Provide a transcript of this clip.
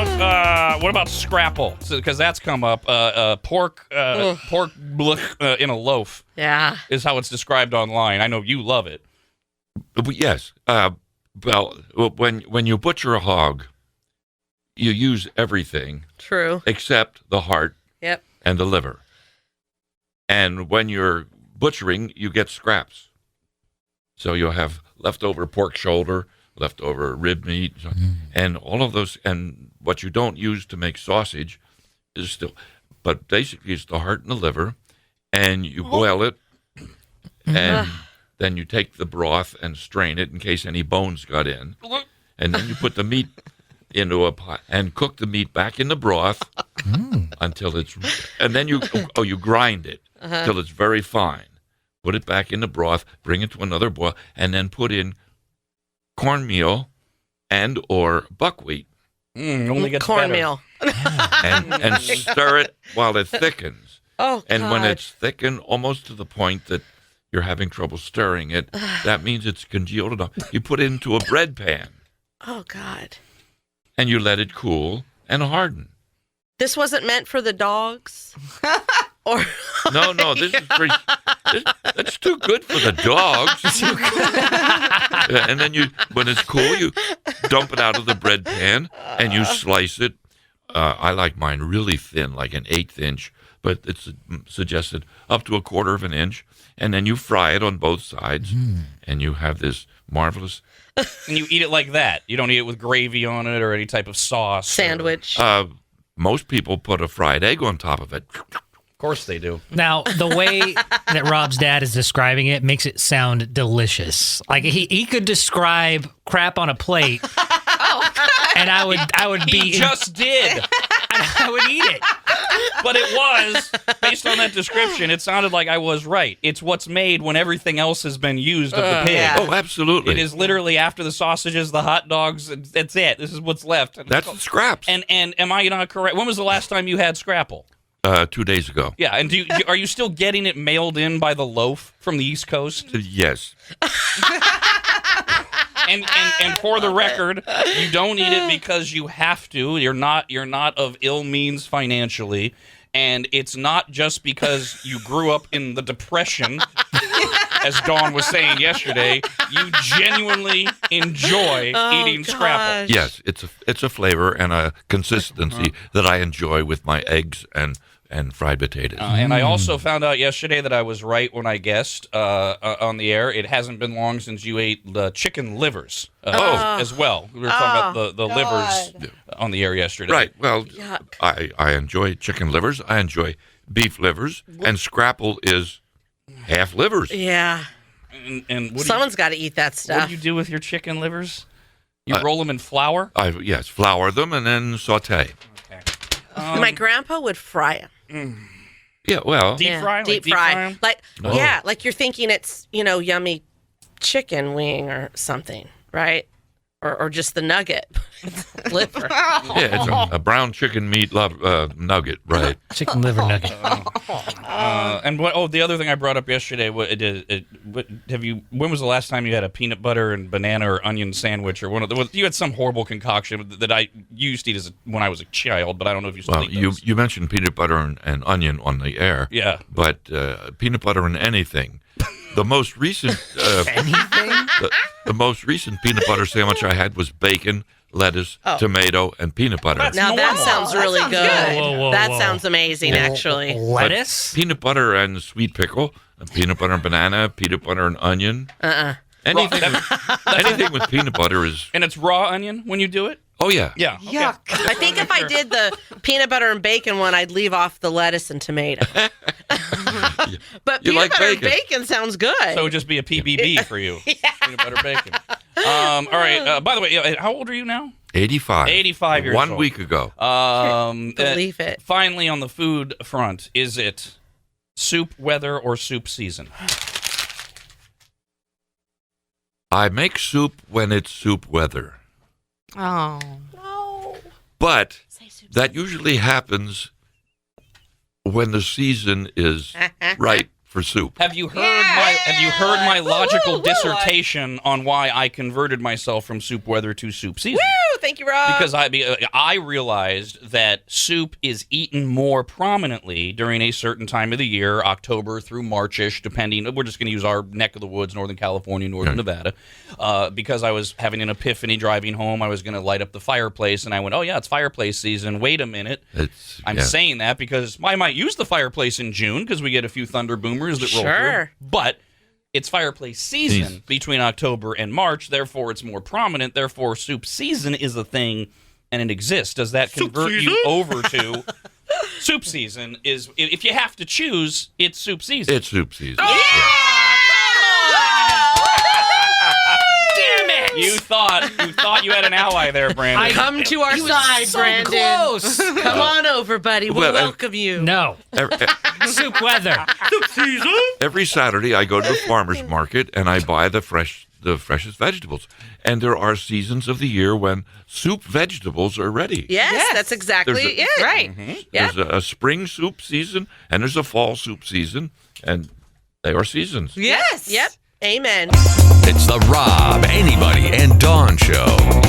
about Scrapple? Because that's come up. Pork in a loaf. Yeah, is how it's described online. I know you love it. Yes. Well, when you butcher a hog, you use everything. true. Except the heart. Yep. And the liver. And when you're butchering, you get scraps. So you'll have leftover pork shoulder, leftover rib meat, and all of those. And what you don't use to make sausage is still, but basically it's the heart and the liver, and you boil it, and then you take the broth and strain it in case any bones got in, and then you put the meat into a pot and cook the meat back in the broth until it's, and then you grind it till it's very fine. Put it back in the broth, bring it to another boil, and then put in cornmeal and or buckwheat. Only gets Cornmeal. and stir it while it thickens. Oh, God. And when it's thickened almost to the point that you're having trouble stirring it, that means it's congealed enough. You put it into a bread pan. Oh, God. And you let it cool and harden. This wasn't meant for the dogs? Or No, this is pretty. That's too good for the dogs. And then when it's cool, you dump it out of the bread pan and you slice it. I like mine really thin, like an 1/8 inch, but it's suggested up to 1/4 of an inch. And then you fry it on both sides, and you have this marvelous. And you eat it like that. You don't eat it with gravy on it or any type of sauce. sandwich. Most people put a fried egg on top of it. Of course they do. Now, the way that Rob's dad is describing it makes it sound delicious. Like he could describe crap on a plate, and I would be. He just did. I would eat it. But it was, based on that description, it sounded like I was right. It's what's made when everything else has been used of the pig. Yeah. Oh, absolutely. It is literally after the sausages, the hot dogs, that's it. This is what's left. That's the scraps. And am I not correct? When was the last time you had Scrapple? 2 days ago. Yeah, and are you still getting it mailed in by the loaf from the East Coast? Yes. And for the record, you don't eat it because you have to. You're not of ill means financially, and it's not just because you grew up in the Depression, as Dawn was saying yesterday. You genuinely enjoy eating Scrapple. Yes, it's a flavor and a consistency that I enjoy with my eggs and fried potatoes. And I also found out yesterday that I was right when I guessed on the air. It hasn't been long since you ate the chicken livers as well. We were talking about the livers on the air yesterday. Right. Well, Yuck. I enjoy chicken livers. I enjoy beef livers. And Scrapple is half livers. Yeah. And Someone's got to eat that what stuff. do you do with your chicken livers? You roll them in flour? Yes, flour them and then saute. Okay. My grandpa would fry them. Yeah, well, Deep fry? Like Deep deep fry. fry 'em? Like you're thinking it's, yummy chicken wing or something, right? Or just the nugget. Liver. yeah, it's a brown chicken meat nugget, right? Chicken liver nugget. And the other thing I brought up yesterday, when was the last time you had a peanut butter and banana or onion sandwich or you had some horrible concoction that I used to eat when I was a child, but I don't know if you still Well, eat those. you mentioned peanut butter and onion on the air. Yeah. But peanut butter and anything. The most recent the most recent peanut butter sandwich I had was bacon, lettuce, tomato, and peanut butter. Now that sounds really sounds good. good. Whoa, that whoa. sounds amazing, actually. Lettuce? Peanut butter and sweet pickle, peanut butter and banana, peanut butter and onion. Anything with peanut butter is. And it's raw onion when you do it? Oh yeah. Yeah. Okay. Yuck. I think if I did the peanut butter and bacon one, I'd leave off the lettuce and tomato. But You peanut like butter and bacon. bacon sounds good. So it would just be a PBB for you. Peanut butter bacon. All right. By the way, how old are you now? 85. 85 years old. 1 week ago. Believe it. Finally, on the food front, is it soup weather or soup season? I make soup when it's soup weather. Oh. No. But that usually happens when the season is right for soup. Have you heard my logical dissertation on why I converted myself from soup weather to soup season? Woo! Thank you, Rob. Because I realized that soup is eaten more prominently during a certain time of the year, October through Marchish, depending. We're just going to use our neck of the woods, Northern California, Northern Nevada, because I was having an epiphany driving home. I was going to light up the fireplace, and I went, "Oh yeah, it's fireplace season." Wait a minute, I'm saying that because I might use the fireplace in June because we get a few thunder boomers that roll through, but it's fireplace season between October and March, therefore it's more prominent. Therefore, soup season is a thing, and it exists. Does that convert you over to soup season? Is if you have to choose, it's soup season. It's soup season. Damn it! You thought you had an ally there, Brandon. Come to our side, so Brandon. close. Come on over, buddy. We'll welcome you. No. Soup weather. Every Saturday, I go to the farmer's market and I buy the freshest vegetables. And there are seasons of the year when soup vegetables are ready. Yes, that's exactly it. Right. There's a spring soup season and there's a fall soup season, and they are seasons. Yes. Yep. Amen. It's the Rob, Anybody, and Dawn Show.